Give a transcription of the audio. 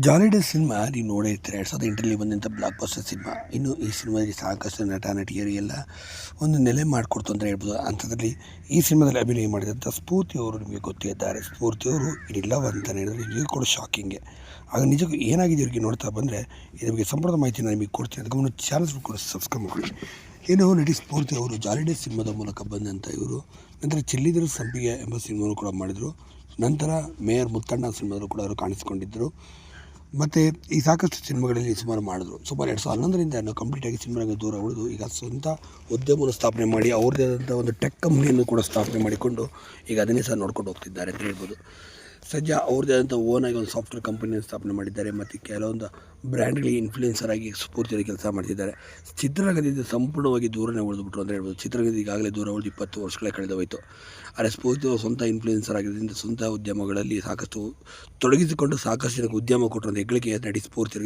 Jolly Days cinema ನೀವು ನೋಡೇ ಇರ್ತೀರ. 2008ರಲ್ಲಿ ಬಂದಂಥ ಬ್ಲಾಕ್ ಬಸ್ಟರ್ ಸಿನಿಮಾ. ಇನ್ನು ಈ ಸಿನಿಮಾದಲ್ಲಿ ಸಾಕಷ್ಟು ನಟ ನಟಿಯರು ಎಲ್ಲ ಒಂದು ನೆಲೆ ಮಾಡಿಕೊಡ್ತು ಅಂತ ಹೇಳ್ಬೋದು. ಅಂಥದ್ರಲ್ಲಿ ಈ ಸಿನಿಮಾದಲ್ಲಿ ಅಭಿನಯ ಮಾಡಿದಂಥ ಸ್ಫೂರ್ತಿ ಅವರು ನಿಮಗೆ ಗೊತ್ತೇ ಇದ್ದಾರೆ. ಸ್ಫೂರ್ತಿ ಅವರು ಇದಿಲ್ಲ ಅಂತಲೇ ಹೇಳಿದ್ರೆ ಇದು ಕೂಡ ಶಾಕಿಂಗೆ. ಆಗ ನಿಜಕ್ಕೂ ಏನಾಗಿದೆ ಇವರಿಗೆ ನೋಡ್ತಾ ಬಂದರೆ ಇದ್ರ ಬಗ್ಗೆ ಸಂಪೂರ್ಣ ಮಾಹಿತಿನ ನಿಮಗೆ ಕೊಡ್ತೀನಿ. ಅದಕ್ಕೆ ಮುನ್ನ ಚಾನಲ್ಸ್ ಕೂಡ ಸಬ್ಸ್ಕ್ರೈಬ್ ಮಾಡಿ. ಏನೋ ನಟಿ ಸ್ಫೂರ್ತಿ ಅವರು ಜಾಲಿಡೇಸ್ ಸಿನಿಮಾದ ಮೂಲಕ ಬಂದಂಥ ಇವರು ನಂತರ ಚೆಲ್ಲಿದರು ಸಂಪಿಗೆ ಎಂಬ ಸಿನಿಮಾನು ಕೂಡ ಮಾಡಿದರು. ನಂತರ ಮೇಯರ್ ಮುತ್ತಣ್ಣ ಸಿನಿಮಾದಲ್ಲೂ ಕೂಡ ಅವರು ಕಾಣಿಸಿಕೊಂಡಿದ್ದರು. ಮತ್ತು ಈ ಸಾಕಷ್ಟು ಸಿನಿಮಾಗಳಲ್ಲಿ ಸುಮಾರು ಮಾಡಿದ್ರು. ಸುಮಾರು 2011ರಿಂದ ಕಂಪ್ಲೀಟಾಗಿ ಸಿನಿಮಾಗೆ ದೂರ ಉಳಿದು ಈಗ ಸ್ವಂತ ಉದ್ಯಮವನ್ನು ಸ್ಥಾಪನೆ ಮಾಡಿ ಅವ್ರದ್ದೇ ಆದಂಥ ಒಂದು ಟೆಕ್ ಕಂಪ್ನಿಯನ್ನು ಕೂಡ ಸ್ಥಾಪನೆ ಮಾಡಿಕೊಂಡು ಈಗ ಅದನ್ನೇ ಸಹ ನೋಡ್ಕೊಂಡು ಹೋಗ್ತಿದ್ದಾರೆ ಅಂತ ಹೇಳ್ಬೋದು. ಸದ್ಯ ಅವ್ರದ್ದೇ ಆದಂಥ ಓನಾಗಿ ಒಂದು ಸಾಫ್ಟ್ವೇರ್ ಕಂಪನಿಯನ್ನು ಸ್ಥಾಪನೆ ಮಾಡಿದ್ದಾರೆ ಮತ್ತು ಕೆಲವೊಂದು ಬ್ರ್ಯಾಂಡ್ಗಳಿಗೆ ಇನ್ಫ್ಲೂಯೆನ್ಸರ್ ಆಗಿ ಸ್ಫೂರ್ತಿಯಾಗಿ ಕೆಲಸ ಮಾಡ್ತಿದ್ದಾರೆ. ಚಿತ್ರರಂಗದಿಂದ ಸಂಪೂರ್ಣವಾಗಿ ದೂರನೇ ಉಳಿದುಬಿಟ್ರು ಅಂತ ಹೇಳ್ಬೋದು. ಚಿತ್ರರಂಗದಿಂದ ಈಗಾಗಲೇ ದೂರ ಉಳಿದು 20 ವರ್ಷಗಳೇ ಕಳೆದು ಹೋಯಿತು. ಆದರೆ ಸ್ಫೂರ್ತಿ ಅವರು ಸ್ವಂತ ಇನ್ಫ್ಲೂಯೆನ್ಸರ್ ಆಗಿರೋದ್ರಿಂದ ಸ್ವಂತ ಉದ್ಯಮಗಳಲ್ಲಿ ಸಾಕಷ್ಟು ತೊಡಗಿಸಿಕೊಂಡು ಸಾಕಷ್ಟು ಜನಕ್ಕೆ ಉದ್ಯಮ ಕೊಟ್ಟರು ಅಂತ ಹೆಗ್ಗಳಿಕೆ ನಟಿ ಸ್ಫೂರ್ತಿಯವರಿಗೆ